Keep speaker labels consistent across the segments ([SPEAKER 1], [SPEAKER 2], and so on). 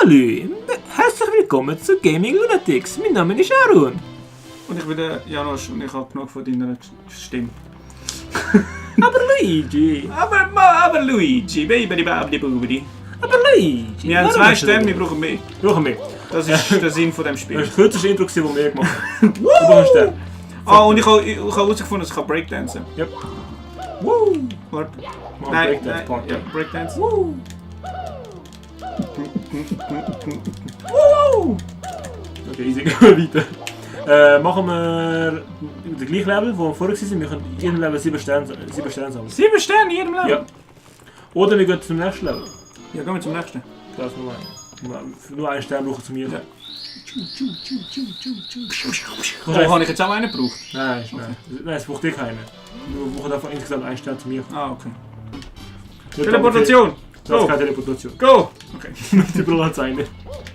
[SPEAKER 1] Salü, herzlich willkommen zu Gaming Lunatics. Mein Name ist Arun.
[SPEAKER 2] Und ich bin der Janosch und ich habe genug von deiner Stimme.
[SPEAKER 1] Aber Luigi.
[SPEAKER 2] Aber Luigi, baby, baby, baby.
[SPEAKER 1] Aber Luigi.
[SPEAKER 2] Wir haben 2 Sterne, wir brauchen mehr.
[SPEAKER 1] Brauchen wir.
[SPEAKER 2] Das ist der Sinn von dem
[SPEAKER 1] Das
[SPEAKER 2] Spiel.
[SPEAKER 1] ist das kürzeste Intro, das wir gemacht haben. Du brauchst den.
[SPEAKER 2] Und ich habe herausgefunden, dass ich Breakdancen kann.
[SPEAKER 1] Yep. Woo.
[SPEAKER 2] Warte.
[SPEAKER 1] Mal
[SPEAKER 2] Nein,
[SPEAKER 1] Breakdance Party.
[SPEAKER 2] ja, Breakdance.
[SPEAKER 1] Woo. Okay, easy, gehen wir weiter. Machen wir den gleichen Level, wo wir vorher waren. Wir können in jedem Level 7 Sterne sammeln.
[SPEAKER 2] 7 Sterne in jedem Level?
[SPEAKER 1] Ja. Oder wir gehen zum nächsten Level.
[SPEAKER 2] Ja, gehen wir zum nächsten.
[SPEAKER 1] Das ist nur einen Stern brauchen zu mir.
[SPEAKER 2] Ja.
[SPEAKER 1] Oh,
[SPEAKER 2] Habe ich jetzt auch einen gebraucht?
[SPEAKER 1] Nein, es braucht keinen. Wir brauchen einfach insgesamt einen Stern zu mir.
[SPEAKER 2] Ah, okay.
[SPEAKER 1] Nicht
[SPEAKER 2] Teleportation!
[SPEAKER 1] Das ist
[SPEAKER 2] Go!
[SPEAKER 1] keine Teleportation.
[SPEAKER 2] Go! Okay.
[SPEAKER 1] Die brauchen es eine.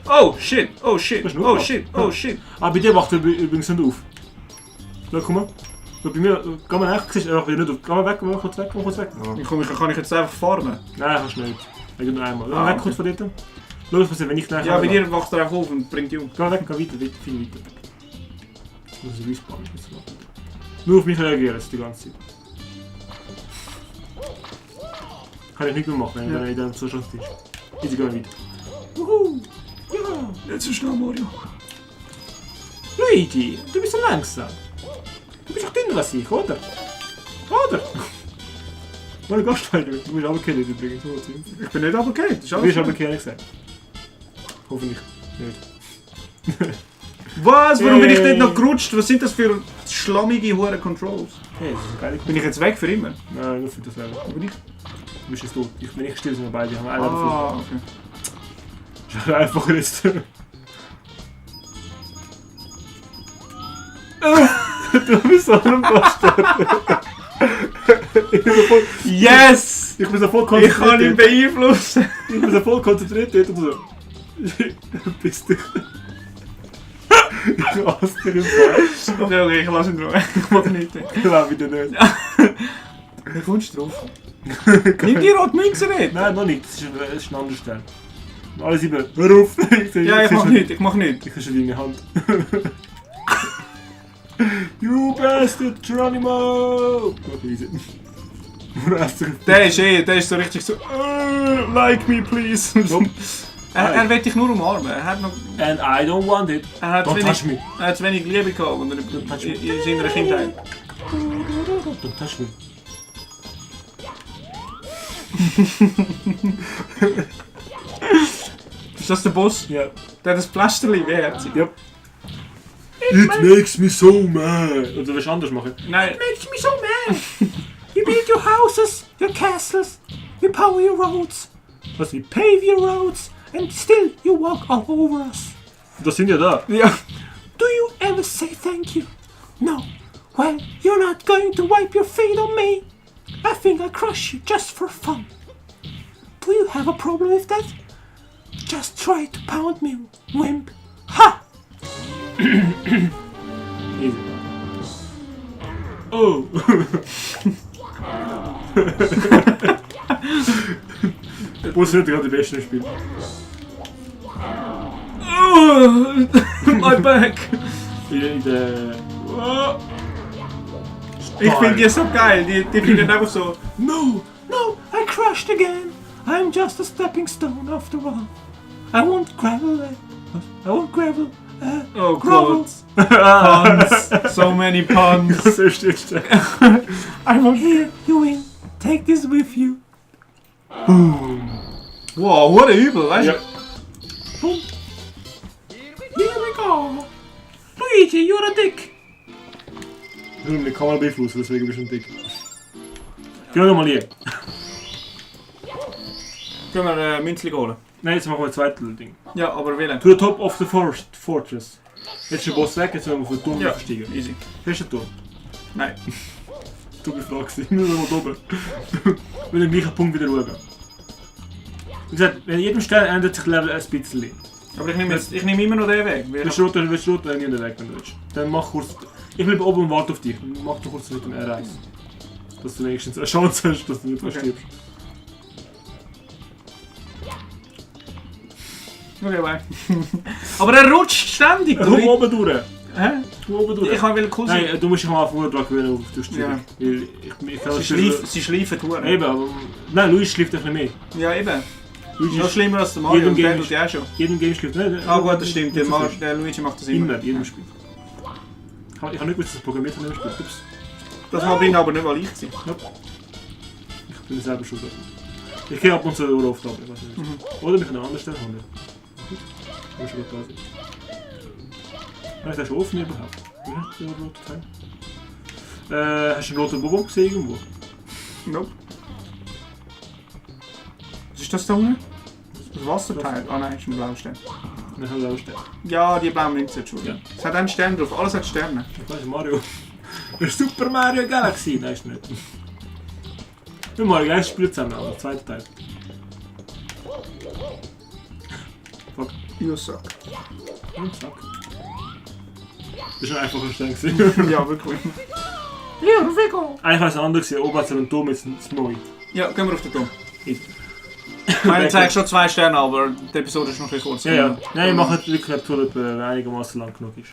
[SPEAKER 2] Oh shit! Oh shit!
[SPEAKER 1] Das ist nur
[SPEAKER 2] Oh
[SPEAKER 1] was.
[SPEAKER 2] shit! Oh shit!
[SPEAKER 1] Ah, bei dir macht er übrigens nicht auf. Schau, guck mal. Schau, bei mir, geh mal nach, siehst du einfach wieder nicht auf. Geh mal weg, geh mal kurz weg, geh mal kurz weg. Ja.
[SPEAKER 2] Kann ich jetzt einfach farmen?
[SPEAKER 1] Nein, kannst du nicht. Wegen nur einmal. Geh
[SPEAKER 2] Ah,
[SPEAKER 1] mal weg
[SPEAKER 2] okay.
[SPEAKER 1] kurz von dort. Schau, was passiert, wenn ich nachher...
[SPEAKER 2] Ja, bei dir wacht er einfach auf und bringt die um.
[SPEAKER 1] Geh mal weg, geh weiter, viel weiter. Ich muss respawnen. Nur auf mich reagieren, das ist die ganze Zeit. Kann ich nicht mehr machen, wenn er in diesem Zustand ist. Easy, gehen wir weiter. Wuhu! Ja!
[SPEAKER 2] Nicht so schnell, Mario.
[SPEAKER 1] Luigi, du bist so langsam. Du bist doch dünner als ich, oder? Oder? Meine Gastfreunde, du bist aber kennen übrigens.
[SPEAKER 2] Ich bin nicht aber okay.
[SPEAKER 1] Du bist aber kennen gesagt. Hoffentlich nicht.
[SPEAKER 2] Was? Warum bin ich dort noch gerutscht? Was sind das für schlammige hure Controls?
[SPEAKER 1] Hey, das ist ein geiler
[SPEAKER 2] Bin ich jetzt weg für immer?
[SPEAKER 1] Nein, nur für das Level.
[SPEAKER 2] Aber ich?
[SPEAKER 1] Du bist jetzt tot. Wenn ich still sind wir beide, haben wir einen
[SPEAKER 2] Ah,
[SPEAKER 1] Level
[SPEAKER 2] okay.
[SPEAKER 1] für. Schau einfach jetzt. Du bist so ein Bastard.
[SPEAKER 2] Yes!
[SPEAKER 1] Ich bin so voll
[SPEAKER 2] Ich
[SPEAKER 1] konzentriert.
[SPEAKER 2] kann ihn beeinflussen!
[SPEAKER 1] Ich bin so voll konzentriert dort und so. Bist du. Ich hasse dich im Fall.
[SPEAKER 2] Okay, ich lasse ihn drauf. Ich mach nicht.
[SPEAKER 1] Ich glaube wieder nicht.
[SPEAKER 2] Wie kommst du drauf? Nimm die rote Münze nicht!
[SPEAKER 1] Nein, noch nicht. Das ist ein anderer Stern. Alle 7. Hör auf!
[SPEAKER 2] Ja, ich mach nicht.
[SPEAKER 1] Ich habe schon deine Hand. You bastard, Geronimo! Okay, easy.
[SPEAKER 2] Der ist so richtig so. Like me, please! Er will dich nur umarmen. Er hat noch.
[SPEAKER 1] And I don't want it.
[SPEAKER 2] Er hat
[SPEAKER 1] Don't touch me.
[SPEAKER 2] Er hat zu wenig Liebe gehabt in seiner Kindheit.
[SPEAKER 1] Don't touch me.
[SPEAKER 2] Ist das der Boss?
[SPEAKER 1] Ja.
[SPEAKER 2] Der hat das Pflasterli, wie herzig.
[SPEAKER 1] Yep. It makes me so mad. Oder willst du anders machen?
[SPEAKER 2] Nein.
[SPEAKER 1] Makes me so mad. You build your houses, your castles, you power your roads. Was, we pave your roads and still you walk all over us. Das sind ja da.
[SPEAKER 2] Ja.
[SPEAKER 1] Do you ever say thank you? No. Well, you're not going to wipe your feet on me. I think I'll crush you just for fun. Do you have a problem with that? Just try to pound me, wimp. Ha! Easy. Oh! Bus wird gerade der Beste im Spiel.
[SPEAKER 2] My back! Ich finde die so geil. Die finden einfach so.
[SPEAKER 1] No! No! I crashed again! I'm just a stepping stone after all. I want gravel. I want gravel.
[SPEAKER 2] Oh
[SPEAKER 1] Gravel.
[SPEAKER 2] Gott. Puns. So many puns.
[SPEAKER 1] So steht da. I'm here, you win. Take this with you.
[SPEAKER 2] Wow, what übel, weißt du?
[SPEAKER 1] Ja. Boom. Here we go. Luigi, you're a dick. Ich will die Kamera beeinflussen, deswegen bist du ein Dick. Geh noch mal hier.
[SPEAKER 2] Können wir Münzli holen?
[SPEAKER 1] Nein, jetzt machen wir ein zweites Ding.
[SPEAKER 2] Ja, aber wählen.
[SPEAKER 1] To the top of the fortress. Jetzt ist der Boss weg, jetzt müssen wir auf den Turm
[SPEAKER 2] Ja,
[SPEAKER 1] versteigen.
[SPEAKER 2] easy.
[SPEAKER 1] Hast du den Turm?
[SPEAKER 2] Nein.
[SPEAKER 1] Du bist Frage, wir müssen mal oben. Wir den gleichen Punkt wieder schauen. Wie gesagt, in jedem Stern ändert sich das Level ein bisschen.
[SPEAKER 2] Aber ich nehme immer noch den Weg.
[SPEAKER 1] Willst du runter, dann nie den Weg, wenn du willst. Dann mach kurz... Ich bleibe oben und warte auf dich. Mach doch kurz mit dem R1. Dass du wenigstens eine Chance hast, dass du nicht verstirbst.
[SPEAKER 2] Okay, bye. Aber er rutscht ständig.
[SPEAKER 3] Komm oben durch.
[SPEAKER 2] Hä?
[SPEAKER 3] Komm oben durch.
[SPEAKER 2] Ich will cool sein.
[SPEAKER 3] Nein, du musst dich mal vorher dran gewöhnen auf die Steuerung.
[SPEAKER 2] Ja. Sie schleifen Touren.
[SPEAKER 3] Eben, aber... Nein, Luigi schläft ein bisschen mehr.
[SPEAKER 2] Ja, eben.
[SPEAKER 3] Luigi
[SPEAKER 2] Noch schlimmer als der Mario,
[SPEAKER 3] jedem
[SPEAKER 2] der
[SPEAKER 3] Game
[SPEAKER 2] tut ja auch schon.
[SPEAKER 3] Jedem Game schläft nicht.
[SPEAKER 2] Ah gut, das stimmt, der Luigi macht das immer.
[SPEAKER 3] Immer, jedem Spiel. Ich habe nicht gewusst, dass das programmiert hat, Spiel. Ups.
[SPEAKER 2] Das mag ihn aber nicht mal leicht sein.
[SPEAKER 3] Ich bin selber schon dort. Ich gehe ab und zu eine Aufgabe, ich weiß nicht. Oder mich an einer anderen Stelle haben. Gut, ich muss schon gut da sein. Ist der schon offen überhaupt? Wie heißt der rote Teil? Hast du einen roten Bonbon gesehen irgendwo?
[SPEAKER 2] Nope. Was ist das da unten? Das Wasserteil? Ah nein, das ist ein blauer Stern.
[SPEAKER 3] Nein, ich habe auch Stern.
[SPEAKER 2] Ja, die blauen Münzen, Entschuldigung.
[SPEAKER 3] Ja.
[SPEAKER 2] Es hat einen Stern drauf, alles hat Sterne.
[SPEAKER 3] Das ist Mario. Das ist Super Mario Galaxy! Nein, ist nicht. Wir machen gleich Spiel zusammen, aber der zweite Teil. Fuck.
[SPEAKER 2] You suck.
[SPEAKER 3] Fuck. Das war einfach ein Stern.
[SPEAKER 2] Ja, wirklich.
[SPEAKER 1] Ja, Vigo.
[SPEAKER 3] Eigentlich war es anders, oben hat es einen Turm mit Smoy.
[SPEAKER 2] Ja, gehen wir auf den Turm. Ich meine, jetzt zeige schon 2 Sterne, aber die Episode ist noch ein bisschen kurz.
[SPEAKER 3] Ja, ja. Nein, ich mache wirklich eine Tulip, wenn einigermaßen lang genug ist.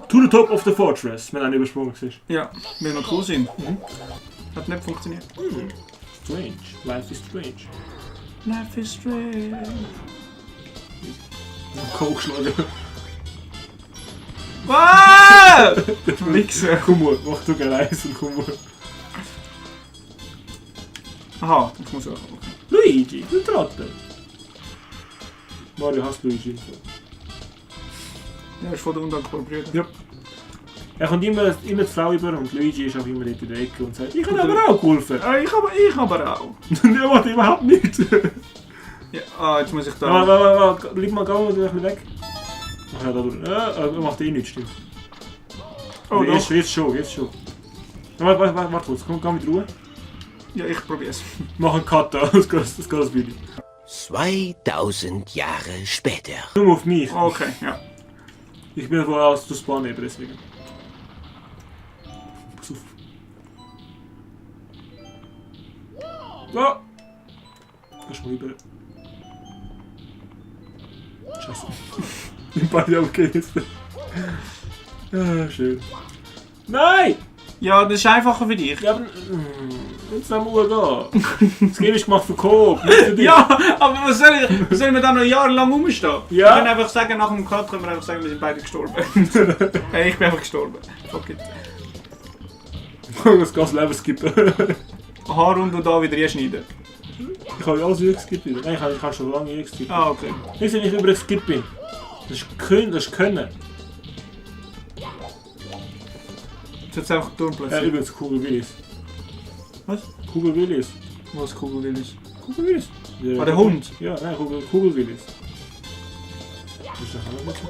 [SPEAKER 3] To the top of the fortress, wenn einer übersprungen ist.
[SPEAKER 2] Ja, will noch cool sein. Hat nicht funktioniert.
[SPEAKER 3] Strange. Life is strange.
[SPEAKER 2] Life is strange.
[SPEAKER 3] Coke schlagen.
[SPEAKER 2] Wow! Wichser.
[SPEAKER 3] Komm mal, mach du gerne Eis und komm mal.
[SPEAKER 2] Aha, ich muss auch. Okay.
[SPEAKER 3] Luigi, du Trottel. Mario hasst Luigi.
[SPEAKER 2] Ja, ist voll der undankbare Bruder.
[SPEAKER 3] Ja. Er kommt immer die Frau über und Luigi ist auch immer dort in der Ecke und sagt, ich habe aber auch geholfen.
[SPEAKER 2] Ich aber auch.
[SPEAKER 3] Der macht überhaupt nichts.
[SPEAKER 2] Ja, jetzt muss ich da...
[SPEAKER 3] Warte, bleib mal gehen, du ein bisschen weg. Ach ja, da durch. Ja, er macht eh nichts, stimmt.
[SPEAKER 2] Oh, doch.
[SPEAKER 3] Jetzt schon. Warte kurz, komm mit Ruhe.
[SPEAKER 2] Ja, ich probier's.
[SPEAKER 3] Mach einen Cut da, das geht das Video.
[SPEAKER 4] 2000 Jahre später.
[SPEAKER 3] Nur auf mich.
[SPEAKER 2] Okay, ja.
[SPEAKER 3] Ich bin vorher aus der Spawn eben, deswegen. Pass auf. Ja! Kannst du mal rüber. Scheiße. Ich bin ja okay jetzt. Ah, schön. Nein!
[SPEAKER 2] Ja, das ist einfacher für dich.
[SPEAKER 3] Ja, aber... Jetzt haben wir gehen. Das Game ist gemacht für Coop, nicht für dich.
[SPEAKER 2] Ja, aber was soll ich dann noch jahrelang rumstehen?
[SPEAKER 3] Ja.
[SPEAKER 2] Wir können einfach sagen, nach dem Cut können wir einfach sagen, wir sind beide gestorben. Hey, ich bin einfach gestorben. Fuck it.
[SPEAKER 3] Das Gas Level skippen.
[SPEAKER 2] Haarrunde da wieder einschneiden.
[SPEAKER 3] Ich habe alles geskippt wieder. Nein, ich habe schon lange geskippt.
[SPEAKER 2] Ah, okay.
[SPEAKER 3] Ich sehe nicht übrigens skippen. Das ist Können.
[SPEAKER 2] Jetzt einfach Turm
[SPEAKER 3] Ja,
[SPEAKER 2] platzieren.
[SPEAKER 3] übrigens Kugel Willis.
[SPEAKER 2] Was?
[SPEAKER 3] Kugel Willis.
[SPEAKER 2] Was Kugel will ist?
[SPEAKER 3] Kugel Willis.
[SPEAKER 2] Ah, der Hund?
[SPEAKER 3] Ja, nein, Kugel Willis. Das ist doch auch nicht so.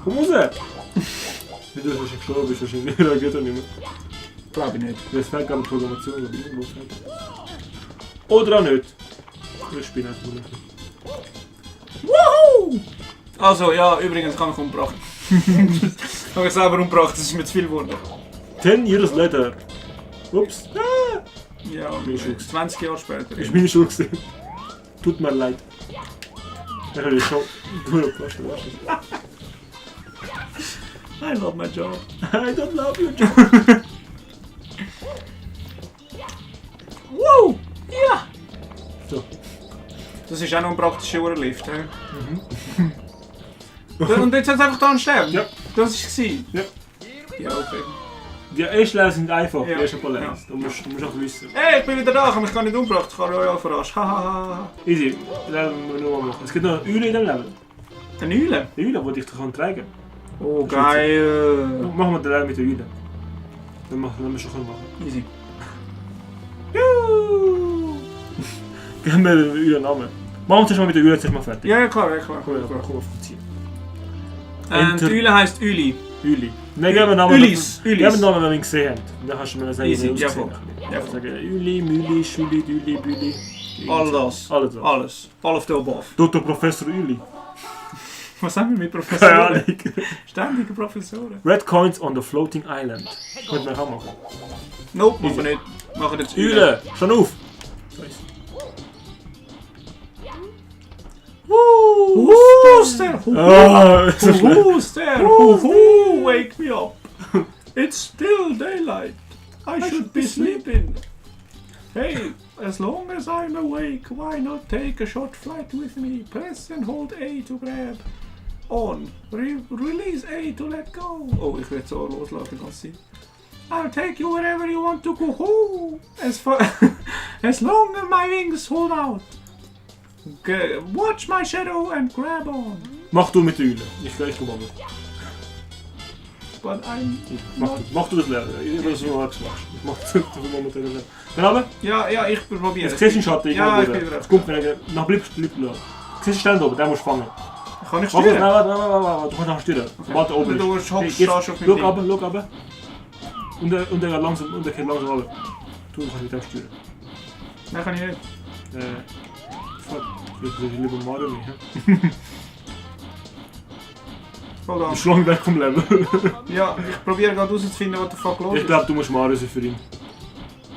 [SPEAKER 3] Komm raus! Wie du schon gestorben bist, wahrscheinlich reagiert er nicht mehr.
[SPEAKER 2] Glaube ich nicht.
[SPEAKER 3] Das fällt gerade Programmation oder irgendwo fällt. Oder auch nicht. Ich spiele einfach nur noch.
[SPEAKER 2] Woohoo! Also, ja, übrigens kann ich umgebracht. Habe ich selber umgebracht, das ist mir zu viel geworden.
[SPEAKER 3] 10 years later. Ups. Ah!
[SPEAKER 2] Ja,
[SPEAKER 3] Mir schon.
[SPEAKER 2] 20 Jahre später.
[SPEAKER 3] Ich bin schon gesehen. Tut mir leid. Ich habe schon durchgepasst.
[SPEAKER 2] I love my job.
[SPEAKER 3] I don't love your job.
[SPEAKER 2] Wow! Ja!
[SPEAKER 3] So.
[SPEAKER 2] Das ist auch noch ein praktischer Uhrlift, hä? Und jetzt hat es einfach da einen Stern?
[SPEAKER 3] Ja.
[SPEAKER 2] Das war es?
[SPEAKER 3] Ja.
[SPEAKER 2] Ja, okay.
[SPEAKER 3] Die ersten Levels sind einfach,
[SPEAKER 2] Ja.
[SPEAKER 3] die ersten paar Levels.
[SPEAKER 2] Ja.
[SPEAKER 3] Du musst auch wissen.
[SPEAKER 2] Hey, ich bin wieder da, ich habe mich gar nicht umgebracht, ich habe Royal verarscht. Hahaha.
[SPEAKER 3] Easy, Level müssen wir nur mal machen. Es gibt noch eine Eule in dem Level.
[SPEAKER 2] Eine Eule?
[SPEAKER 3] Eine Eule, die ich dir tragen kann.
[SPEAKER 2] Oh, geil.
[SPEAKER 3] Machen wir den Level mit der Eule. Dann machen wir schon machen.
[SPEAKER 2] Easy.
[SPEAKER 3] Juhu! Geben wir den Eulen-Namen. Machen wir zuerst mal mit der Eule zuerst mal fertig.
[SPEAKER 2] Ja, klar, klar.
[SPEAKER 3] Komm auf die Ziel.
[SPEAKER 2] Die
[SPEAKER 3] Enter-
[SPEAKER 2] Eule heisst Üli.
[SPEAKER 3] Üli. Nein, geben wir den Namen.
[SPEAKER 2] Ülis.
[SPEAKER 3] Geben wir den Namen, wenn wir ihn gesehen haben. Dann kannst du mir sagen,
[SPEAKER 2] Easy,
[SPEAKER 3] wie er ausgesehen
[SPEAKER 2] jawohl.
[SPEAKER 3] hat.
[SPEAKER 2] Jawohl.
[SPEAKER 3] Sagen Üli, Müli, Schüli, Düli, Büli.
[SPEAKER 2] All das.
[SPEAKER 3] Alles das.
[SPEAKER 2] Alles. All of the above.
[SPEAKER 3] Dr. Professor Üli.
[SPEAKER 2] Was haben wir mit
[SPEAKER 3] Keine
[SPEAKER 2] Professoren?
[SPEAKER 3] Ahnung.
[SPEAKER 2] Ständige Professoren.
[SPEAKER 3] Red Coins on the Floating Island. Könnte man auch machen.
[SPEAKER 2] Nope, machen wir nicht. Machen jetzt
[SPEAKER 3] Eule, schon auf!
[SPEAKER 2] Who's there?
[SPEAKER 3] Ah, ist so schlecht.
[SPEAKER 2] Who's there? Who? Wake me up. It's still daylight. I should be sleeping. Hey, as long as I'm awake, why not take a short flight with me? Press and hold A to grab. On. Release A to let go. Oh, ich werde so loslassen die ganze Zeit. I'll take you wherever you want to go. As long as my wings hold out. Watch my shadow and grab on.
[SPEAKER 3] Mach du mit der Eule. Ich komm mal mit.
[SPEAKER 2] But I'm
[SPEAKER 3] Mach du das lernen. Ich will das so hart machst. Ich mach das momentan lernen. Dann aber,
[SPEAKER 2] Ja, ich probiere
[SPEAKER 3] jetzt siehst du den Schatten.
[SPEAKER 2] Ja, ich bin bereit.
[SPEAKER 3] Es kommt, wenn er nach bleibst noch. Siehst du den oben, den musst du fangen.
[SPEAKER 2] Kann ich
[SPEAKER 3] Warte,
[SPEAKER 2] steuern?
[SPEAKER 3] warte, du kannst nachher steuern. Sobald er oben
[SPEAKER 2] Du
[SPEAKER 3] ist.
[SPEAKER 2] hockst,
[SPEAKER 3] Hey,
[SPEAKER 2] stehst auf
[SPEAKER 3] jetzt,
[SPEAKER 2] dem
[SPEAKER 3] schau
[SPEAKER 2] Ding.
[SPEAKER 3] runter. Und er geht langsam runter. Du kannst mit dem steuern.
[SPEAKER 2] Nein, kann ich nicht.
[SPEAKER 3] Fuck. Vielleicht will ich lieber Mario nicht.
[SPEAKER 2] Voll
[SPEAKER 3] Du
[SPEAKER 2] an.
[SPEAKER 3] bist lang weg vom Level.
[SPEAKER 2] Ja, ich probiere gerade herauszufinden, was der fuck los
[SPEAKER 3] Ich
[SPEAKER 2] ist.
[SPEAKER 3] glaube, du musst Mario sein für ihn.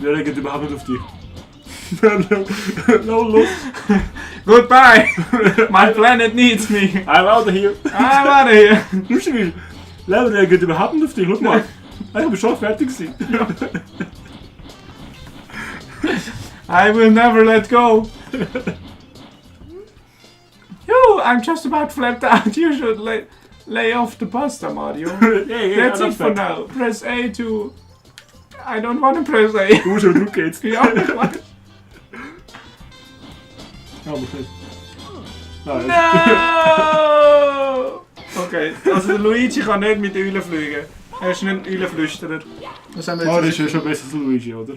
[SPEAKER 3] Der reagiert überhaupt nicht auf dich. Los.
[SPEAKER 2] Goodbye! My planet needs me!
[SPEAKER 3] I'm out of here.
[SPEAKER 2] I'm out of here!
[SPEAKER 3] Lustig ist, Level reagiert überhaupt nicht auf dich. Guck mal. Ich bin schon fertig gewesen.
[SPEAKER 2] I will never let go! You, I'm just about flapped out. You should lay off the pasta, Mario.
[SPEAKER 3] Hey,
[SPEAKER 2] That's it for now. Press A to... I don't want to press A.
[SPEAKER 3] Du musst aber drücken jetzt.
[SPEAKER 2] Ja, ich weiß.
[SPEAKER 3] Ja, aber schön. Ah,
[SPEAKER 2] No! Okay, also der Luigi kann nicht mit Eulen fliegen. Er ist nicht ein Eulenflüsterer. Das haben wir
[SPEAKER 3] Mario
[SPEAKER 2] jetzt
[SPEAKER 3] ist ja schon besser als Luigi, oder?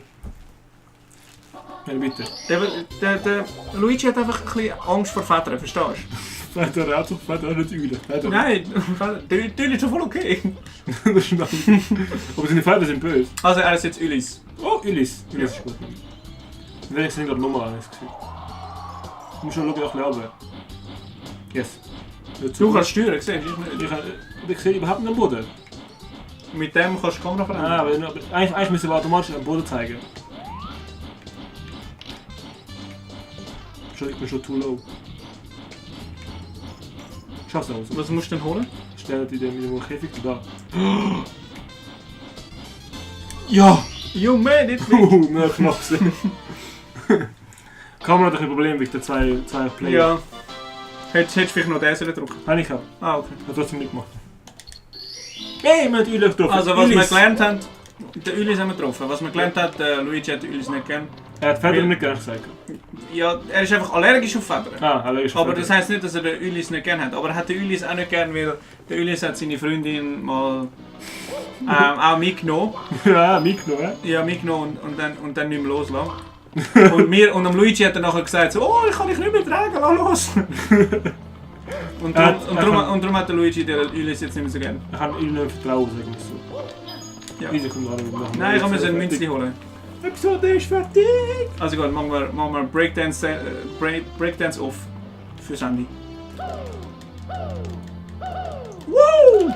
[SPEAKER 3] Ja, bitte.
[SPEAKER 2] der Luigi hat einfach ein bisschen Angst vor Vätern, verstehst
[SPEAKER 3] Fährt er auch nicht Eulen?
[SPEAKER 2] du? Nein, der Eulen ist schon voll okay.
[SPEAKER 3] Das ist schlimm. Aber seine Väter sind böse.
[SPEAKER 2] Also er ist jetzt Ulis.
[SPEAKER 3] Oh, Ulis. Ulis ist gut. Wenn ich gerade nochmal an, das Gefühl. Du musst schon schauen, nach Leben. Yes.
[SPEAKER 2] Du kannst steuern, siehst du?
[SPEAKER 3] Ich sehe überhaupt nicht am Boden.
[SPEAKER 2] Mit dem kannst du die Kamera verändern.
[SPEAKER 3] Ah, aber eigentlich müssen wir automatisch am Boden zeigen. Ich bin schon too low. Schaff's auch so.
[SPEAKER 2] Was musst du denn holen?
[SPEAKER 3] Stell dir den mit dem Käfig da.
[SPEAKER 2] Ja! You made it!
[SPEAKER 3] Mehr knapp sind. Kamera hat ein Problem wegen der zwei Player.
[SPEAKER 2] Ja. Hättest du vielleicht noch den drücken?
[SPEAKER 3] Nein, ich hab.
[SPEAKER 2] Ah, okay.
[SPEAKER 3] Hat trotzdem nicht gemacht. Hey, wir haben die Ulis getroffen.
[SPEAKER 2] Also was wir
[SPEAKER 3] Ulis.
[SPEAKER 2] gelernt haben, den Ulis haben wir getroffen. Was wir gelernt haben, Luigi hat den Ulis nicht gern.
[SPEAKER 3] Er hat Federn nicht gern gesagt.
[SPEAKER 2] Ja, er ist einfach allergisch auf Federn.
[SPEAKER 3] Ah, allergisch.
[SPEAKER 2] Aber das heisst nicht, dass er den Ulis nicht gern hat. Aber er hat den Ulis auch nicht gern, weil der Ulis hat seine Freundin mal auch mitgenommen.
[SPEAKER 3] Ja, mitgenommen, ja.
[SPEAKER 2] Ja, mitgenommen und dann nicht mehr loslassen. Und am Luigi hat er nachher gesagt, so, oh, ich kann dich nicht mehr tragen, lass los. Und darum hat der Luigi den Ulis jetzt nicht mehr so gern.
[SPEAKER 3] Ich kann ihnen nicht vertrauen, sagen wir so.
[SPEAKER 2] Ja.
[SPEAKER 3] Easy kommt gerade nach.
[SPEAKER 2] Nein, ich muss ein Münzli holen.
[SPEAKER 3] Episode ist fertig!
[SPEAKER 2] Also gut, machen wir Breakdance, Breakdance off für Sandy. Woo!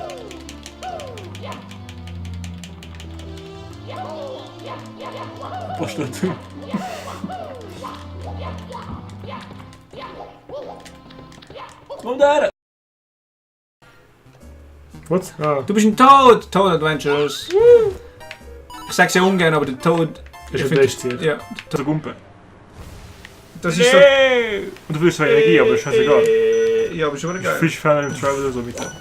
[SPEAKER 3] Was steht? Und da! Was? Ah.
[SPEAKER 2] Du bist ein Toad! Toad Adventures! Ich sag's ja ungern, aber der Toad...
[SPEAKER 3] Ist
[SPEAKER 2] ich
[SPEAKER 3] ein
[SPEAKER 2] find-
[SPEAKER 3] Bestie.
[SPEAKER 2] Ja,
[SPEAKER 3] Das ist Gumpe.
[SPEAKER 2] das ist so...
[SPEAKER 3] Und du willst zwar Energie, aber ist scheißegal.
[SPEAKER 2] Ja, aber schon wieder
[SPEAKER 3] Fish Fan and Traveler so weiter.